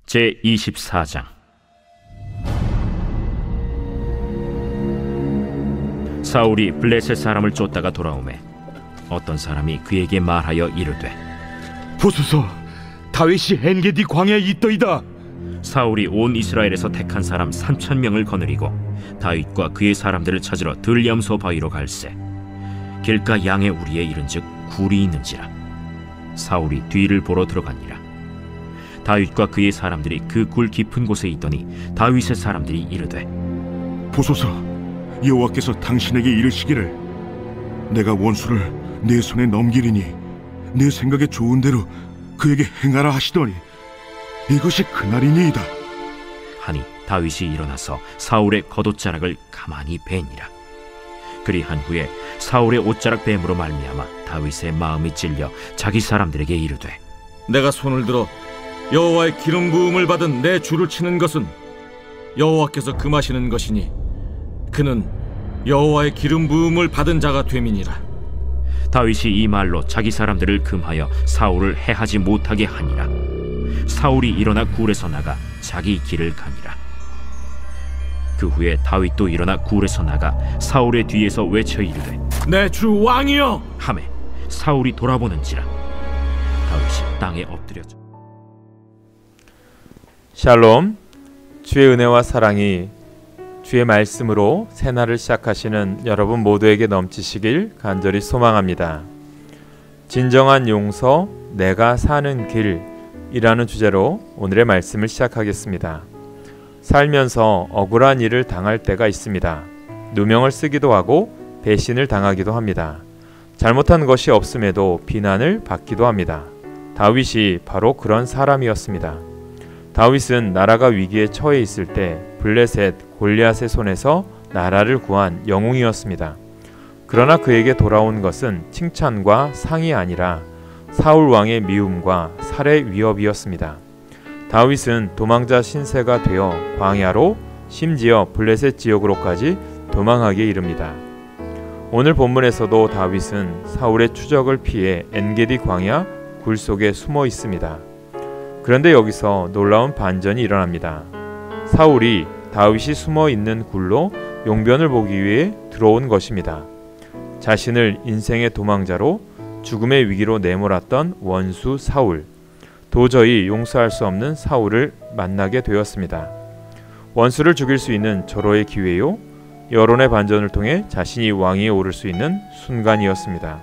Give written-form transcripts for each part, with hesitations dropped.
제24장. 사울이 블레셋 사람을 쫓다가 돌아오매 어떤 사람이 그에게 말하여 이르되, 보소서, 다윗이 엔게디 광야에 있더이다. 사울이 온 이스라엘에서 택한 사람 3,000명을 거느리고 다윗과 그의 사람들을 찾으러 들염소 바위로 갈새 길가 양의 우리에 이른즉 굴이 있는지라. 사울이 뒤를 보러 들어가니라. 다윗과 그의 사람들이 그 굴 깊은 곳에 있더니 다윗의 사람들이 이르되, 보소서, 여호와께서 당신에게 이르시기를 내가 원수를 내 손에 넘기리니 내 생각에 좋은 대로 그에게 행하라 하시더니 이것이 그날이니이다 하니 다윗이 일어나서 사울의 겉옷자락을 가만히 베니라. 그리한 후에 사울의 옷자락 뱀으로 말미암아 다윗의 마음이 찔려 자기 사람들에게 이르되, 내가 손을 들어 여호와의 기름 부음을 받은 내 줄을 치는 것은 여호와께서 금하시는 것이니 그는 여호와의 기름 부음을 받은 자가 됨이니라. 다윗이 이 말로 자기 사람들을 금하여 사울을 해하지 못하게 하니라. 사울이 일어나 굴에서 나가 자기 길을 가니라. 그 후에 다윗도 일어나 굴에서 나가 사울의 뒤에서 외쳐 이르되, 내 주 왕이여 하매 사울이 돌아보는지라 다윗이 땅에 엎드려져. 샬롬. 주의 은혜와 사랑이 주의 말씀으로 새날을 시작하시는 여러분 모두에게 넘치시길 간절히 소망합니다. 진정한 용서, 내가 사는 길이라는 주제로 오늘의 말씀을 시작하겠습니다. 살면서 억울한 일을 당할 때가 있습니다. 누명을 쓰기도 하고 배신을 당하기도 합니다. 잘못한 것이 없음에도 비난을 받기도 합니다. 다윗이 바로 그런 사람이었습니다. 다윗은 나라가 위기에 처해 있을 때 블레셋 골리앗의 손에서 나라를 구한 영웅이었습니다. 그러나 그에게 돌아온 것은 칭찬과 상이 아니라 사울 왕의 미움과 살해 위협이었습니다. 다윗은 도망자 신세가 되어 광야로, 심지어 블레셋 지역으로까지 도망하게 이릅니다. 오늘 본문에서도 다윗은 사울의 추적을 피해 엔게디 광야 굴 속에 숨어 있습니다. 그런데 여기서 놀라운 반전이 일어납니다. 사울이 다윗이 숨어 있는 굴로 용변을 보기 위해 들어온 것입니다. 자신을 인생의 도망자로 죽음의 위기로 내몰았던 원수 사울, 도저히 용서할 수 없는 사울을 만나게 되었습니다. 원수를 죽일 수 있는 절호의 기회요, 여론의 반전을 통해 자신이 왕위에 오를 수 있는 순간이었습니다.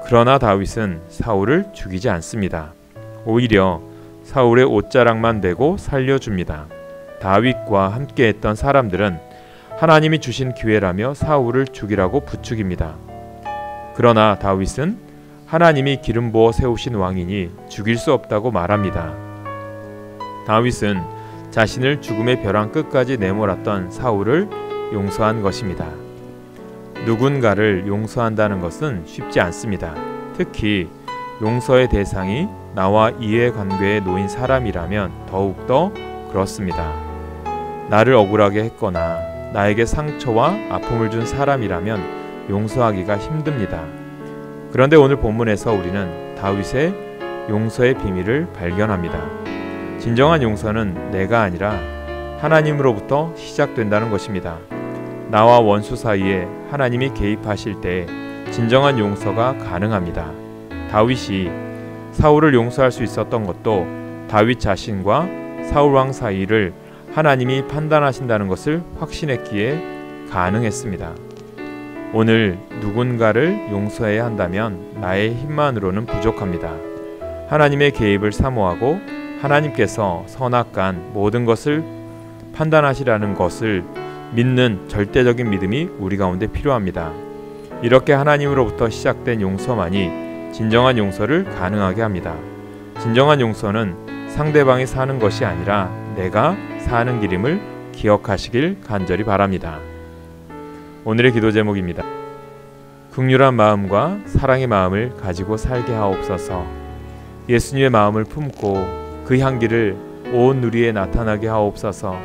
그러나 다윗은 사울을 죽이지 않습니다. 오히려 사울의 옷자락만 베고 살려줍니다. 다윗과 함께했던 사람들은 하나님이 주신 기회라며 사울을 죽이라고 부추깁니다. 그러나 다윗은 하나님이 기름 부어 세우신 왕이니 죽일 수 없다고 말합니다. 다윗은 자신을 죽음의 벼랑 끝까지 내몰았던 사울을 용서한 것입니다. 누군가를 용서한다는 것은 쉽지 않습니다. 특히 용서의 대상이 나와 이해관계에 놓인 사람이라면 더욱더 그렇습니다. 나를 억울하게 했거나 나에게 상처와 아픔을 준 사람이라면 용서하기가 힘듭니다. 그런데 오늘 본문에서 우리는 다윗의 용서의 비밀을 발견합니다. 진정한 용서는 내가 아니라 하나님으로부터 시작된다는 것입니다. 나와 원수 사이에 하나님이 개입하실 때 진정한 용서가 가능합니다. 다윗이 사울을 용서할 수 있었던 것도 다윗 자신과 사울 왕 사이를 하나님이 판단하신다는 것을 확신했기에 가능했습니다. 오늘 누군가를 용서해야 한다면 나의 힘만으로는 부족합니다. 하나님의 개입을 사모하고 하나님께서 선악간 모든 것을 판단하시라는 것을 믿는 절대적인 믿음이 우리 가운데 필요합니다. 이렇게 하나님으로부터 시작된 용서만이 진정한 용서를 가능하게 합니다. 진정한 용서는 상대방이 사는 것이 아니라 내가 사는 길임을 기억하시길 간절히 바랍니다. 오늘의 기도 제목입니다. 긍휼한 마음과 사랑의 마음을 가지고 살게 하옵소서. 예수님의 마음을 품고 그 향기를 온 누리에 나타나게 하옵소서.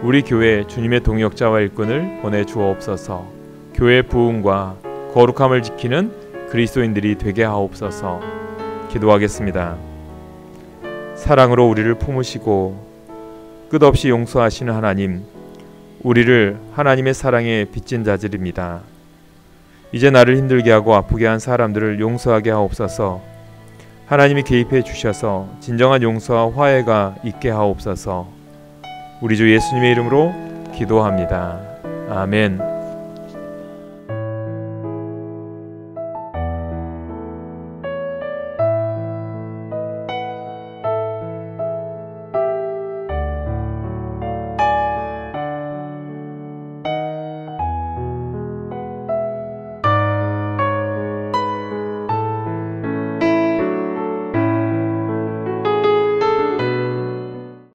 우리 교회 주님의 동역자와 일꾼을 보내주옵소서. 교회 부흥과 거룩함을 지키는 그리스도인들이 되게 하옵소서. 기도하겠습니다. 사랑으로 우리를 품으시고 끝없이 용서하시는 하나님, 우리를 하나님의 사랑에 빚진 자들입니다. 이제 나를 힘들게 하고 아프게 한 사람들을 용서하게 하옵소서. 하나님이 개입해 주셔서 진정한 용서와 화해가 있게 하옵소서. 우리 주 예수님의 이름으로 기도합니다. 아멘.